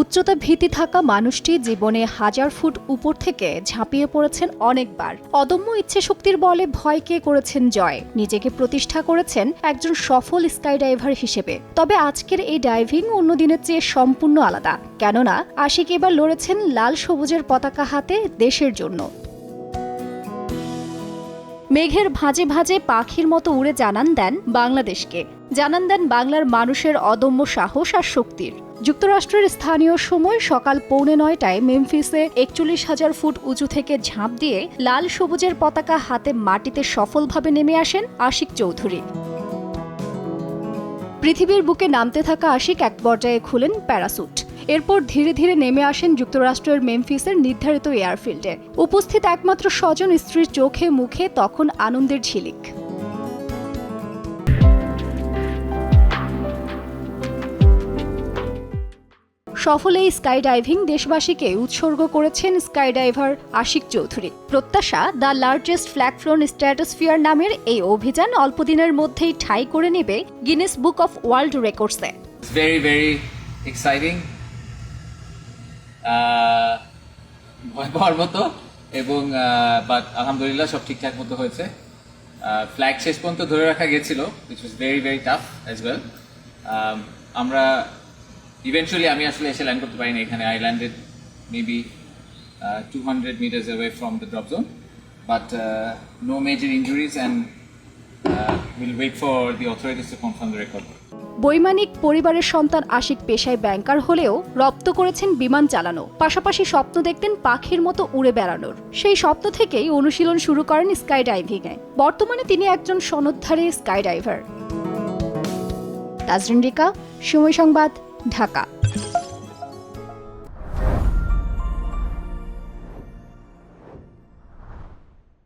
উচ্চতা ভীতি থাকা মানুষটি জীবনে 1000 ফুট উপর থেকে ঝাঁপিয়ে পড়েছেন অনেকবার। অদম্য ইচ্ছেশক্তির বলে ভয়কে করেছেন জয়, নিজেকে প্রতিষ্ঠা করেছেন একজন সফল স্কাইডাইভার হিসেবে। তবে আজকের এই ডাইভিং অন্য দিনের চেয়ে সম্পূর্ণ আলাদা, কেননা আশিক এবার লড়েছেন লাল সবুজের পতাকা হাতে দেশের জন্য। মেঘের ভাঁজে ভাঁজে পাখির মতো উড়ে জানান দেন বাংলাদেশকে, জানান দেন বাংলার মানুষের অদম্য সাহস আর শক্তির। যুক্তরাষ্ট্রের স্থানীয় সময় সকাল 8:45টায় মেমফিসে 41,000 ফুট উঁচু থেকে ঝাঁপ দিয়ে লাল সবুজের পতাকা হাতে মাটিতে সফলভাবে নেমে আসেন আশিক চৌধুরী। পৃথিবীর বুকে নামতে থাকা আশিক এক পর্যায়ে খুলেন প্যারাসুট। এরপর ধীরে ধীরে নেমে আসেন যুক্তরাষ্ট্রের মেমফিসের নির্ধারিত এয়ারফিল্ডে। উপস্থিত একমাত্র স্বজন স্ত্রীর চোখে মুখে তখন আনন্দের ঝিলিক। সফল এই স্কাইডাইভিং দেশবাসীকে উৎসর্গ করেছেন স্কাইডাইভার আশিক চৌধুরী। প্রত্যাশা, the largest flag flown stratosphere নামের এই অভিযান অল্প দিনের মধ্যেই ঠাঁই করে নেবে গিনেস বুক অফ ওয়ার্ল্ড রেকর্ডসে। very exciting, ভয় পাওয়ার মতো এবং বাট আলহামদুলিল্লাহ সব ঠিকঠাক মতো হয়েছে। ফ্ল্যাগ শেষ পর্যন্ত ধরে রাখা গেছিল, which was very tough as well. আমরা ইভেন্চুয়ালি আমি আসলে এসে ল্যান্ড করতে পারিনি এখানে। I landed maybe 200 meters away from the drop zone, but no major injuries, and we'll wait for the authorities to confirm the record. বৈমানিক পরিবারের সন্তান আশিক পেশায় ব্যাংকার হলেও রপ্ত করেছেন বিমান চালানো, পাশাপাশি স্বপ্ন দেখতেন পাখির মতো উড়ে বেড়ানোর। সেই স্বপ্ন থেকেই অনুশীলন শুরু করেন স্কাইডাইভিংয়ে। বর্তমানে তিনি একজন সনদধারী স্কাইডাইভার। তাজরিন রিকা, সময় সংবাদ, ঢাকা।